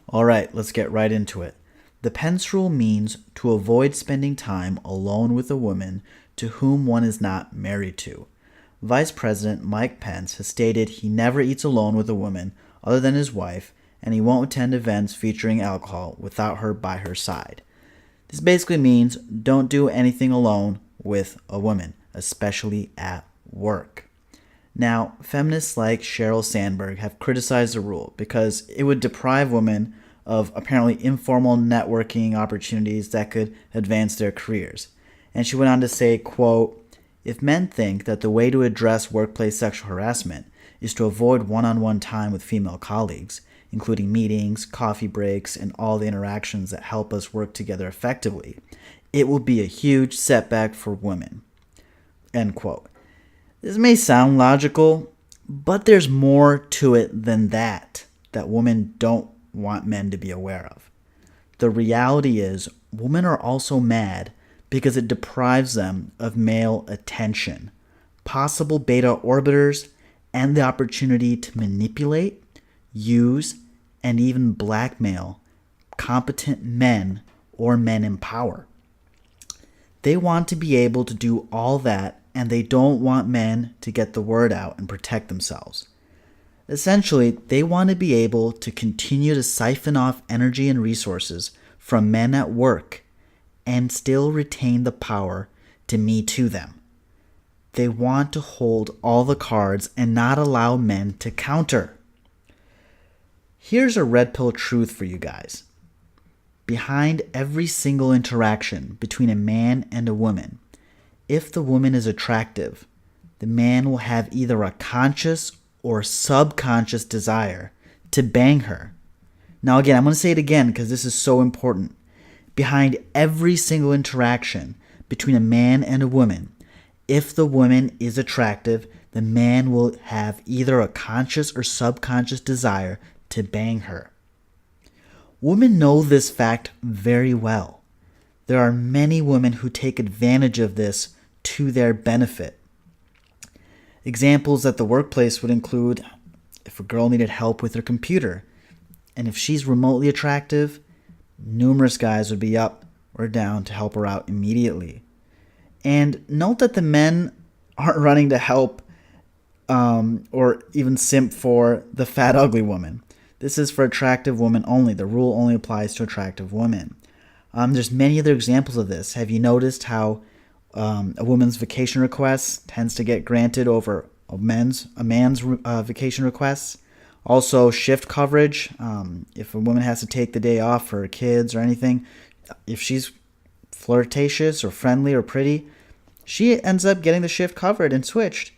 All right, let's get right into it. The Pence Rule means to avoid spending time alone with a woman to whom one is not married to. Vice President Mike Pence has stated he never eats alone with a woman other than his wife, and he won't attend events featuring alcohol without her by her side. This basically means don't do anything alone with a woman, especially at work. Now, feminists like Sheryl Sandberg have criticized the rule because it would deprive women of apparently informal networking opportunities that could advance their careers. And she went on to say, quote, "If men think that the way to address workplace sexual harassment is to avoid one-on-one time with female colleagues, including meetings, coffee breaks, and all the interactions that help us work together effectively, it will be a huge setback for women." End quote. This may sound logical, but there's more to it than that women don't want men to be aware of. The reality is, women are also mad because it deprives them of male attention, possible beta orbiters, and the opportunity to manipulate, use, and even blackmail competent men or men in power. They want to be able to do all that, and they don't want men to get the word out and protect themselves. Essentially, they want to be able to continue to siphon off energy and resources from men at work and still retain the power to me too them. They want to hold all the cards and not allow men to counter. Here's a red pill truth for you guys. Behind every single interaction between a man and a woman, if the woman is attractive, the man will have either a conscious or subconscious desire to bang her. Now again, I'm going to say it again because this is so important. Behind every single interaction between a man and a woman, if the woman is attractive, the man will have either a conscious or subconscious desire to bang her. Women know this fact very well. There are many women who take advantage of this to their benefit. Examples at the workplace would include if a girl needed help with her computer, and if she's remotely attractive, numerous guys would be up or down to help her out immediately. And note that the men aren't running to help or even simp for the fat, ugly woman. This is for attractive women only. The rule only applies to attractive women. There's many other examples of this. Have you noticed how a woman's vacation request tends to get granted over a man's vacation requests? Also, shift coverage. If a woman has to take the day off for her kids or anything, if she's flirtatious or friendly or pretty, she ends up getting the shift covered and switched.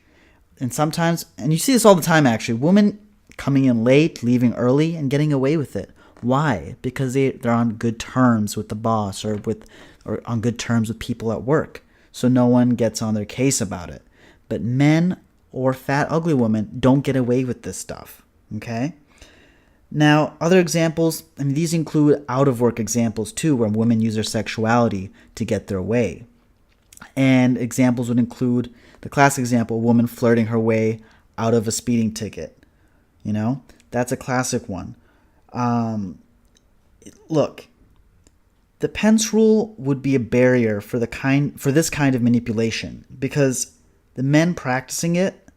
And sometimes, and you see this all the time actually, women coming in late, leaving early, and getting away with it. Why? Because they're on good terms with the boss or on good terms with people at work. So no one gets on their case about it. But men or fat, ugly women don't get away with this stuff. Okay? Now, other examples, these include out-of-work examples too, where women use their sexuality to get their way. And examples would include the classic example, a woman flirting her way out of a speeding ticket. You know, that's a classic one. Look, the Pence Rule would be a barrier for this kind of manipulation because the men practicing it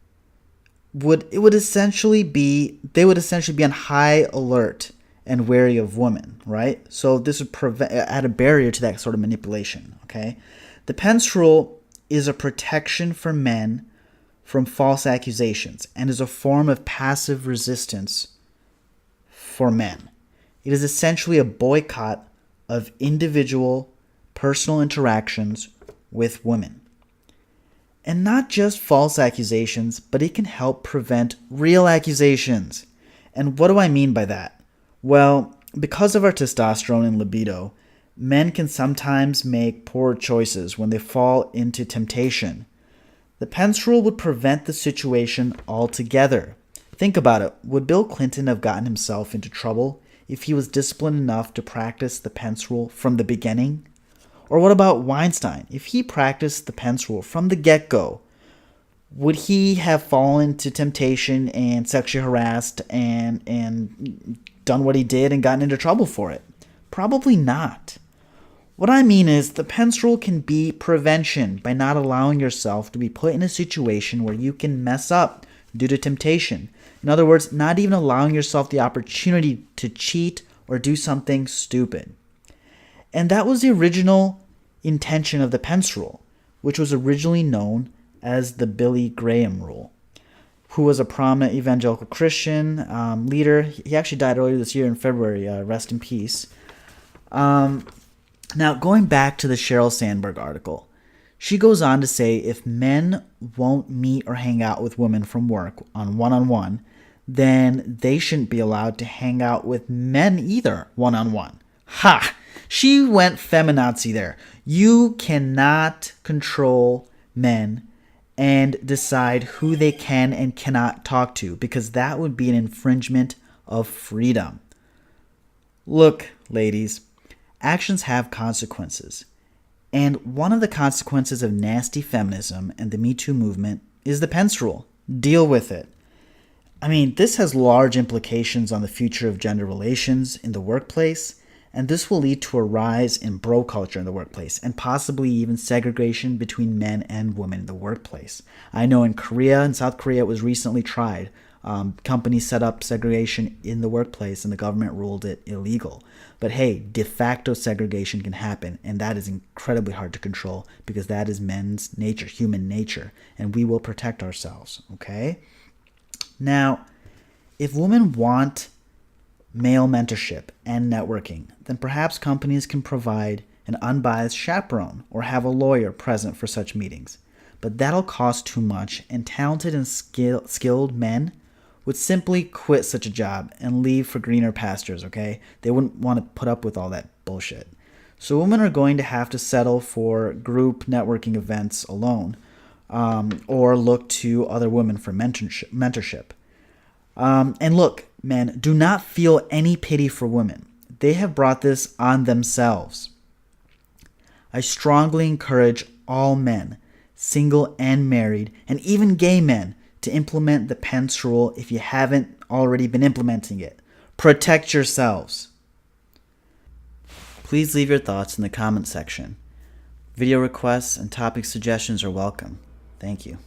would essentially be on high alert and wary of women, right? So this would add a barrier to that sort of manipulation. Okay, the Pence Rule is a protection for men from false accusations and is a form of passive resistance for men. It is essentially a boycott of individual personal interactions with women. And not just false accusations, but it can help prevent real accusations. And what do I mean by that? Well, because of our testosterone and libido, men can sometimes make poor choices when they fall into temptation. The Pence Rule would prevent the situation altogether. Think about it. Would Bill Clinton have gotten himself into trouble if he was disciplined enough to practice the Pence Rule from the beginning? Or what about Weinstein? If he practiced the Pence Rule from the get-go, would he have fallen to temptation and sexually harassed and done what he did and gotten into trouble for it? Probably not. What I mean is the Pence Rule can be prevention by not allowing yourself to be put in a situation where you can mess up due to temptation. In other words, not even allowing yourself the opportunity to cheat or do something stupid. And that was the original intention of the Pence Rule, which was originally known as the Billy Graham Rule, who was a prominent evangelical Christian leader. He actually died earlier this year in February. Rest in peace. Now, going back to the Sheryl Sandberg article, she goes on to say if men won't meet or hang out with women from work on one-on-one, then they shouldn't be allowed to hang out with men either one-on-one. Ha! She went feminazi there. You cannot control men and decide who they can and cannot talk to, because that would be an infringement of freedom. Look, ladies, actions have consequences. And one of the consequences of nasty feminism and the Me Too movement is the Pence Rule. Deal with it. I mean, this has large implications on the future of gender relations in the workplace, and this will lead to a rise in bro culture in the workplace, and possibly even segregation between men and women in the workplace. I know in South Korea, it was recently tried. Companies set up segregation in the workplace, and the government ruled it illegal. But hey, de facto segregation can happen, and that is incredibly hard to control because that is men's nature, human nature, and we will protect ourselves, okay? Now, if women want male mentorship and networking, then perhaps companies can provide an unbiased chaperone or have a lawyer present for such meetings. But that'll cost too much, and talented and skilled men would simply quit such a job and leave for greener pastures, okay? They wouldn't want to put up with all that bullshit. So women are going to have to settle for group networking events alone, or look to other women for mentorship. And look, men, do not feel any pity for women. They have brought this on themselves. I strongly encourage all men, single and married, and even gay men, to implement the Pence Rule if you haven't already been implementing it. Protect yourselves. Please leave your thoughts in the comment section. Video requests and topic suggestions are welcome. Thank you.